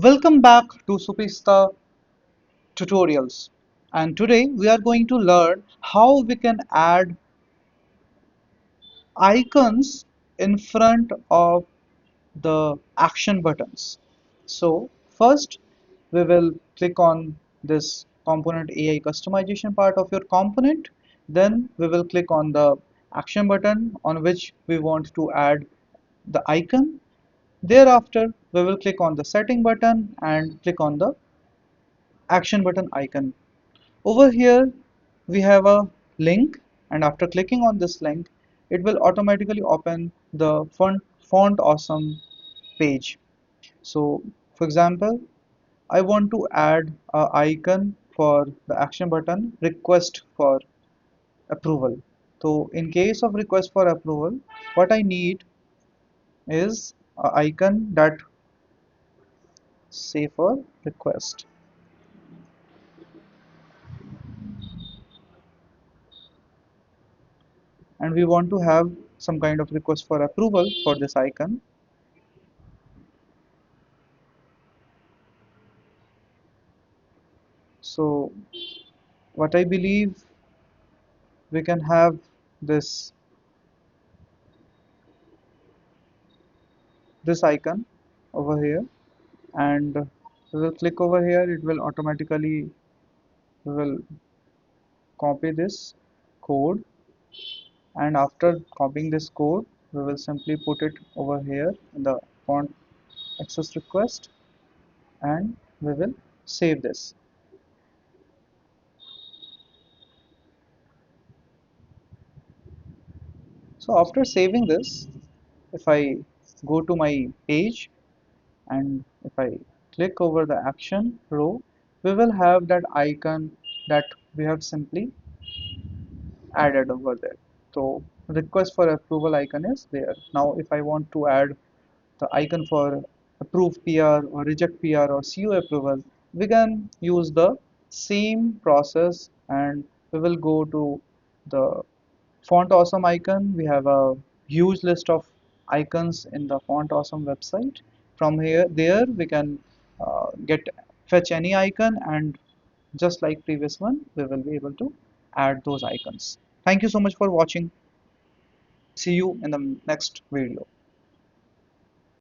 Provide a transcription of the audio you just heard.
Welcome back to Supista tutorials, and today we are going to learn how we can add icons in front of the action buttons. So first we will click on this component AI customization part of your component. Then we will click on the action button on which we want to add the icon. Thereafter we will click on the setting button and click on the action button icon. Over here we have a link, and after clicking on this link it will automatically open the font awesome page. So for example, I want to add a icon for the action button request for approval. So in case of request for approval, what I need is a icon that say for request, and we want to have some kind of request for approval for this icon. So what I believe, we can have this icon over here, and we will click over here. It will automatically, we will copy this code, and after copying this code we will simply put it over here in the font access request, and we will save this. So after saving this, if I go to my page and if I click over the action row, we will have that icon that we have simply added over there. So request for approval icon is there. Now if I want to add the icon for approve PR or reject PR or CO approval, we can use the same process, and we will go to the font awesome icon. We have a huge list of icons in the font awesome website. From here there we can get fetch any icon, and just like previous one we will be able to add those icons. Thank you so much for watching. See you in the next video.